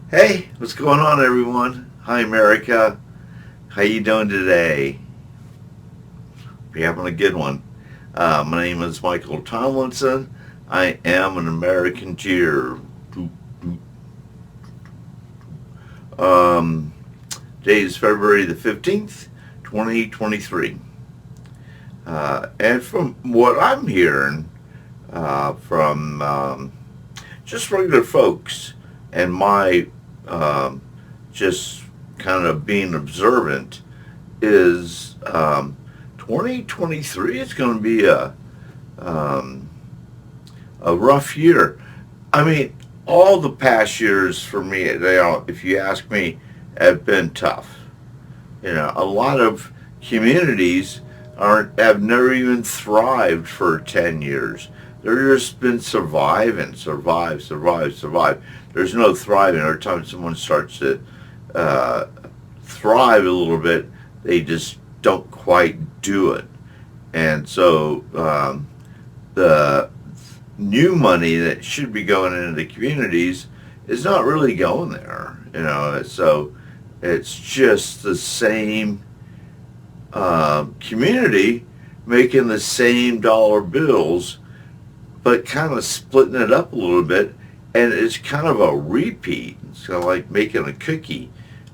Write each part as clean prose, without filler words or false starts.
Hey, what's going on, everyone? Hi, America. How you doing today? Be having a good one. My name is Michael Tomlinson. I am an American cheer. Um, Today is February the 15th, 2023. And from what I'm hearing from just regular folks and my um, just kind of being observant is 2023 is going to be um, a rough year. I mean, all the past years for me, if you ask me, have been tough. A lot of communities aren't have never even thrived for 10 years. They're just been surviving, survive. There's no thriving. Every time someone starts to uh, thrive a little bit, they just don't quite do it. And so the new money that should be going into the communities is not really going there. So it's just the same community making the same dollar bills, but kind of splitting it up a little bit, and it's kind of a repeat. It's kind of like making a cookie,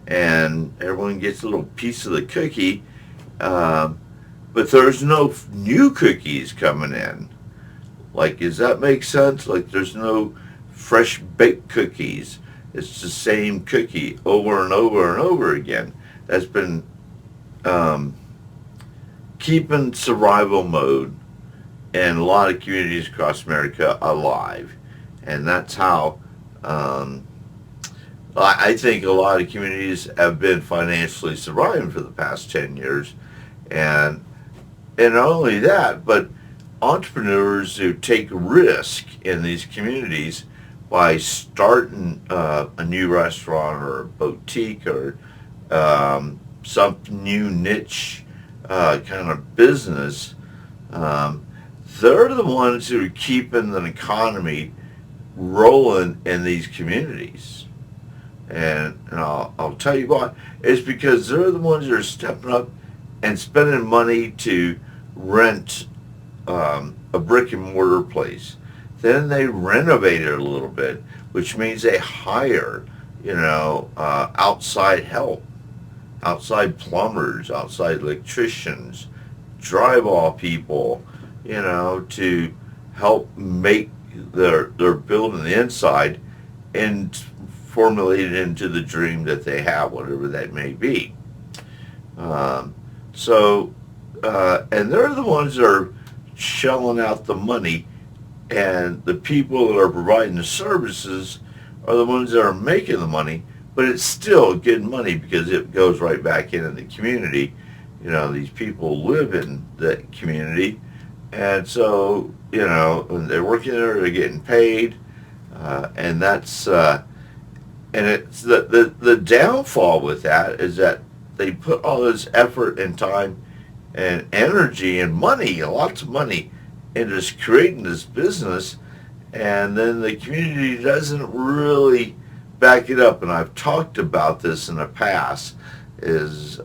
and everyone gets a little piece of the cookie, um, but there's no new cookies coming in. Like, does that make sense? Like, there's no fresh baked cookies. It's the same cookie over and over and over again. That's been um, keeping survival mode in a lot of communities across America alive. And that's how um, I think a lot of communities have been financially surviving for the past 10 years. And, and not only that, but entrepreneurs who take risk in these communities by starting a new restaurant or a boutique or some new niche kind of business, um, they're the ones who are keeping the economy rolling in these communities. And I'll tell you why. It's because they're the ones that are stepping up and spending money to rent a brick and mortar place. Then they renovate it a little bit, which means they hire, outside help, outside plumbers, outside electricians, drywall people, to help make their building the inside and formulate it into the dream that they have, whatever that may be. Um, and they're the ones that are shelling out the money, and the people that are providing the services are the ones that are making the money, but it's still good money because it goes right back into the community. These people live in the community, and so, when they're working there, they're getting paid, and and it's the downfall with that is that they put all this effort and time and energy and money, lots of money, into just creating this business, and then the community doesn't really back it up. And I've talked about this in the past. Is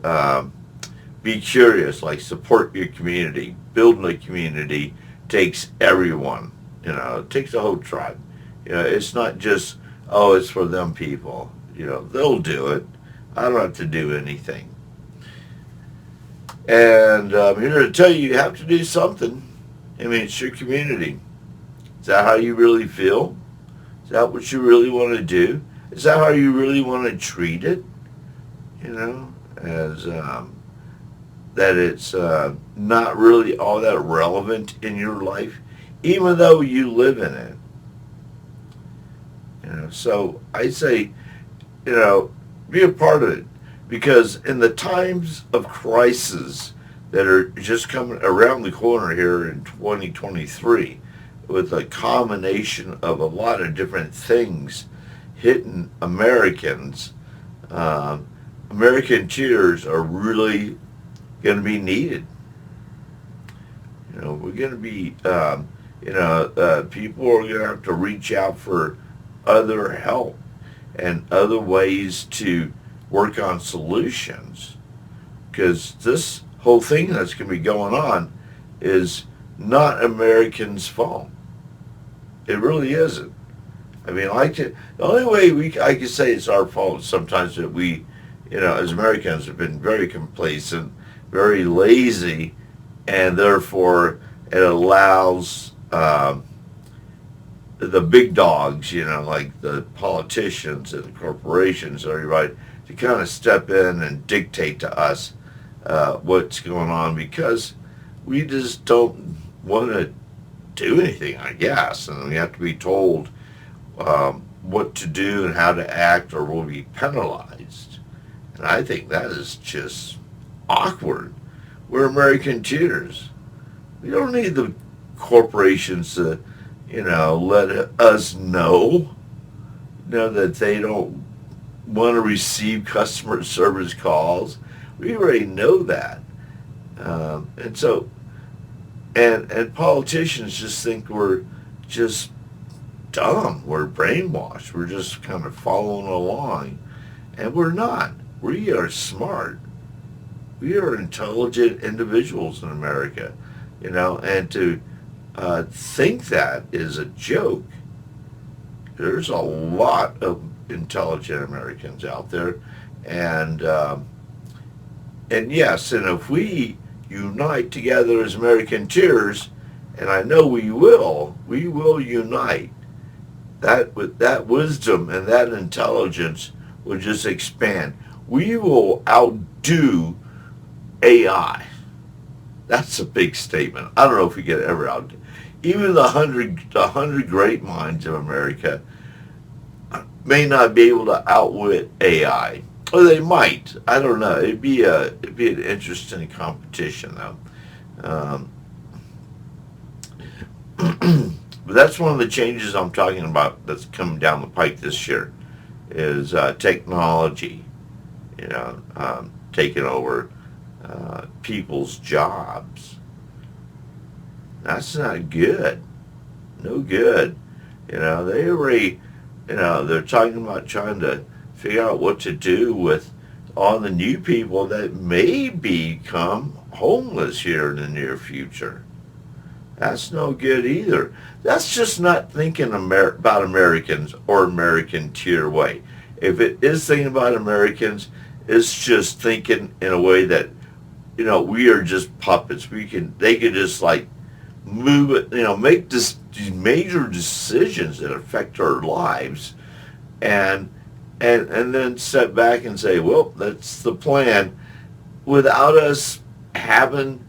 be curious, like support your community. Building a community takes everyone. It takes the whole tribe. It's not just it's for them people. They'll do it. I don't have to do anything. And I'm here to tell you have to do something. I mean, it's your community. Is that how you really feel? Is that what you really want to do? Is that how you really want to treat it? As that it's not really all that relevant in your life, even though you live in it. So I say, be a part of it, because in the times of crisis that are just coming around the corner here in 2023, with a combination of a lot of different things hitting Americans, um, American cheers are really going to be needed. We're going to be, people are going to have to reach out for other help. and other ways to work on solutions. Because this whole thing that's going to be going on is not Americans' fault. It really isn't. I mean, the only way I can say it's our fault is sometimes that we, as Americans have been very complacent, very lazy, and therefore it allows the big dogs, like the politicians and the corporations and everybody, to kind of step in and dictate to us what's going on, because we just don't want to do anything, I guess, and we have to be told what to do and how to act, or we'll be penalized. And I think that is just awkward. We're American cheaters. We don't need the corporations to, let us know, that they don't want to receive customer service calls. We already know that. And so, and politicians just think we're just dumb. We're brainwashed. We're just kind of following along. And we're not. We are smart. We are intelligent individuals in America, and to think that is a joke. There's a lot of intelligent Americans out there, and yes, and if we unite together as Americaneers, and I know we will unite. That with that wisdom and that intelligence will just expand. We will outdo AI. That's a big statement. I don't know if we get ever outdo. Even the hundred great minds of America may not be able to outwit AI, or they might. I don't know. It'd be an interesting competition, though. But that's one of the changes I'm talking about that's coming down the pike this year, is technology, taking over people's jobs. That's not good. No good. They already, they're talking about trying to figure out what to do with all the new people that may become homeless here in the near future. That's no good either. That's just not thinking about Americans or American tier way. If it is thinking about Americans, it's just thinking in a way that, we are just puppets. They could just like move it, make these major decisions that affect our lives, and then step back and say, well, that's the plan, without us having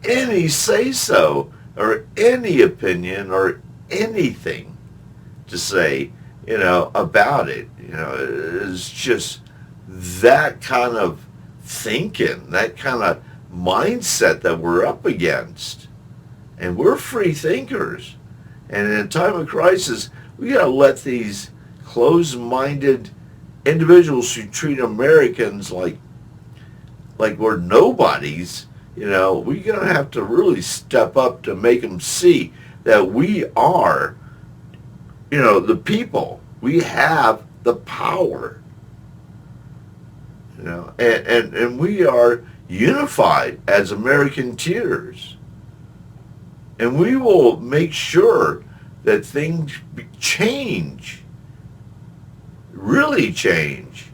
any say-so or any opinion or anything to say, about it. It's just that kind of thinking, that kind of mindset that we're up against. And we're free thinkers. And in a time of crisis, we got to let these closed-minded individuals who treat Americans like we're nobodies, we're going to have to really step up to make them see that we are, the people. We have the power, and we are unified as Americaneers. And we will make sure that things change, really change.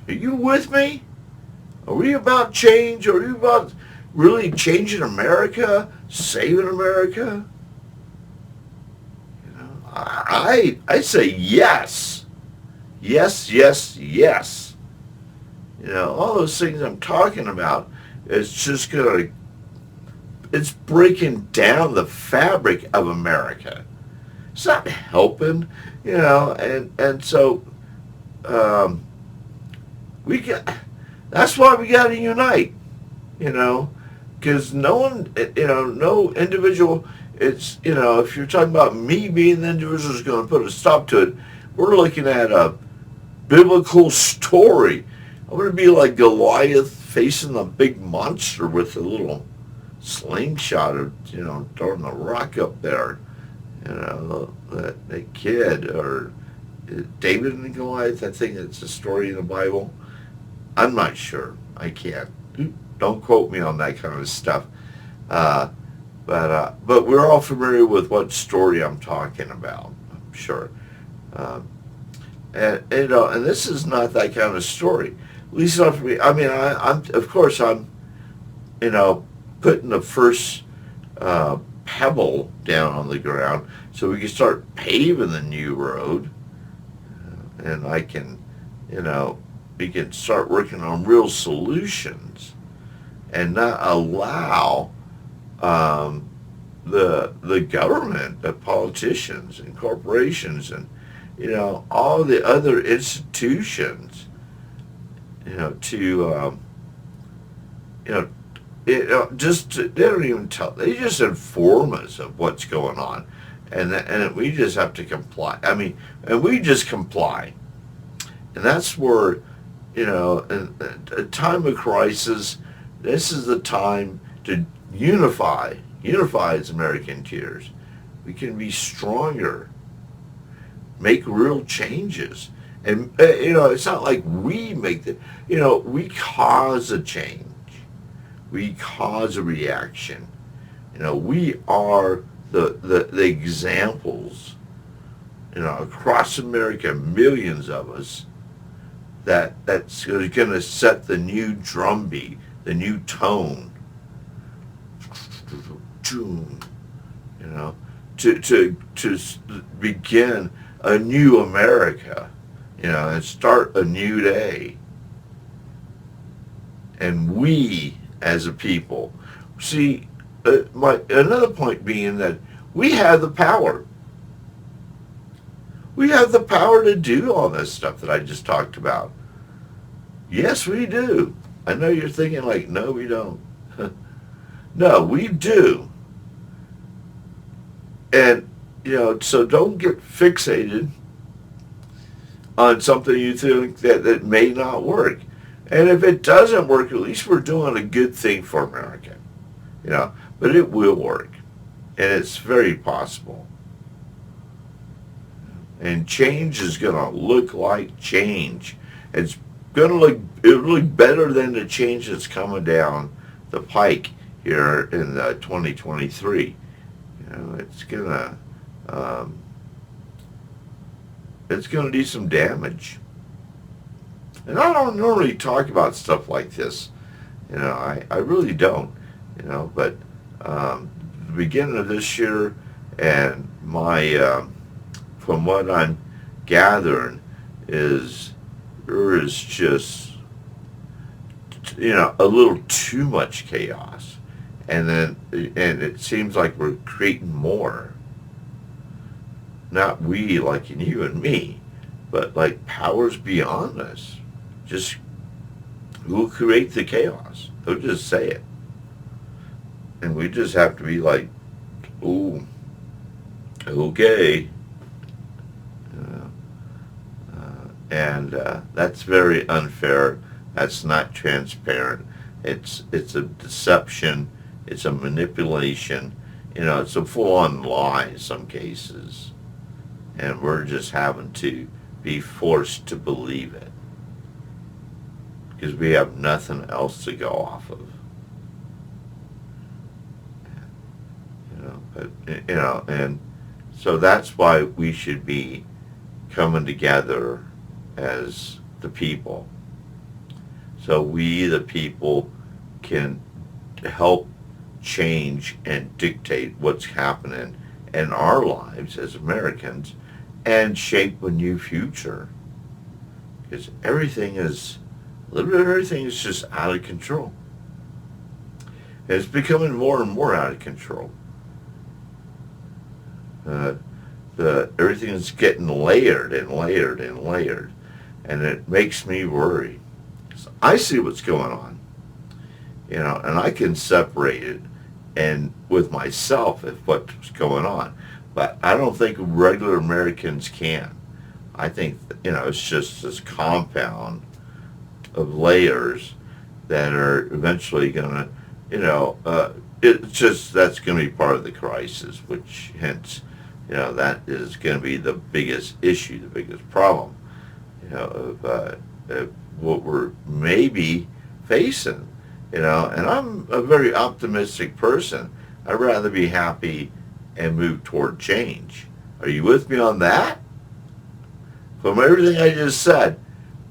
Are you with me? Are we about change? Are we about really changing America, saving America? I say yes. Yes, yes, yes. All those things I'm talking about, it's breaking down the fabric of America. It's not helping, and so that's why we got to unite, because no one, no individual, if you're talking about me being the individual who's going to put a stop to it, we're looking at a biblical story. I'm going to be like Goliath facing a big monster with a little slingshot of, throwing the rock up there, that kid, or David and Goliath. I think it's a story in the Bible. I'm not sure. I can't. Don't quote me on that kind of stuff. Uh, but we're all familiar with what story I'm talking about. I'm sure. Um, and you know, and this is not that kind of story. At least not for me. I mean, I'm of course I'm, you know, putting the first pebble down on the ground so we can start paving the new road, and I can, you know, we can start working on real solutions and not allow the government, the politicians and corporations and, you know, all the other institutions, you know, to you know, they don't even tell. They just inform us of what's going on, and we just have to comply. I mean, and we just comply, and that's where, you know, in a time of crisis, this is the time to unify as American tears. We can be stronger, make real changes, and you know, it's not like we make the, you know, we cause a change. We cause a reaction. You know, we are the examples, you know, across America, millions of us, that's going to set the new drumbeat, the new tone, you know, to begin a new America, you know, and start a new day. And we, as a people, see, another point being that we have the power. We have the power to do all this stuff that I just talked about. Yes, we do. I know you're thinking like, no, we don't. No, we do. And, you know, so don't get fixated on something you think that may not work. And if it doesn't work, at least we're doing a good thing for America. You know, but it will work. And it's very possible. And change is going to look like change. It's going to look better than the change that's coming down the pike here in 2023. You know, it's going to do some damage. And I don't normally talk about stuff like this. You know, I really don't. You know, but the beginning of this year and my, from what I'm gathering, is there is just, you know, a little too much chaos. And it seems like we're creating more. Not we, like in you and me, but like powers beyond us. Just who will create the chaos? They'll just say it. And we just have to be like, ooh, okay. That's very unfair. That's not transparent. It's a deception. It's a manipulation. You know, it's a full-on lie in some cases. And we're just having to be forced to believe it. Because we have nothing else to go off of. You know, but, you know, and so that's why we should be coming together as the people. So we, the people, can help change and dictate what's happening in our lives as Americans and shape a new future. Because everything is just out of control. And it's becoming more and more out of control. Everything is getting layered and layered and layered. And it makes me worry. So I see what's going on. You know, and I can separate it and with myself if what's going on. But I don't think regular Americans can. I think, you know, it's just this compound of layers that are eventually going to, you know, it's just, that's going to be part of the crisis, which hence, that is going to be the biggest issue, the biggest problem, of what we're maybe facing, and I'm a very optimistic person. I'd rather be happy and move toward change. Are you with me on that? From everything I just said,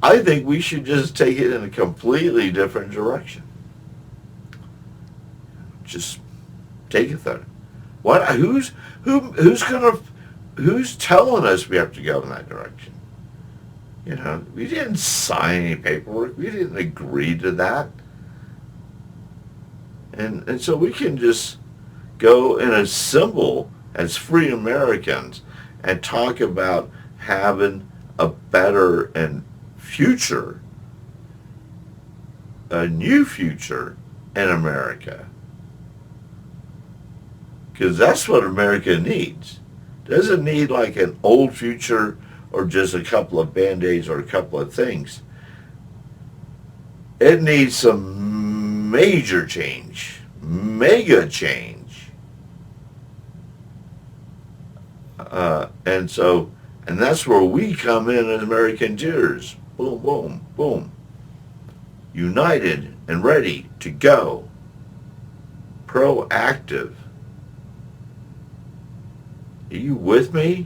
I think we should just take it in a completely different direction. Just take it there. What? Who's telling us we have to go in that direction? We didn't sign any paperwork. We didn't agree to that. And so we can just go and assemble as free Americans and talk about having a better and future, a new future in America. Because that's what America needs. It doesn't need like an old future or just a couple of Band-Aids or a couple of things. It needs some major change, mega change. And that's where we come in as American Jews. Boom, boom, boom. United and ready to go. Proactive. Are you with me?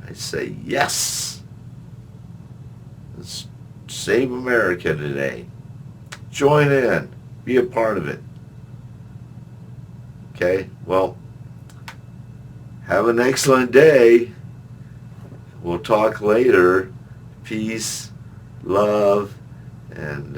I say yes. Let's save America today. Join in. Be a part of it. Okay? Well, have an excellent day. We'll talk later. Peace, love, and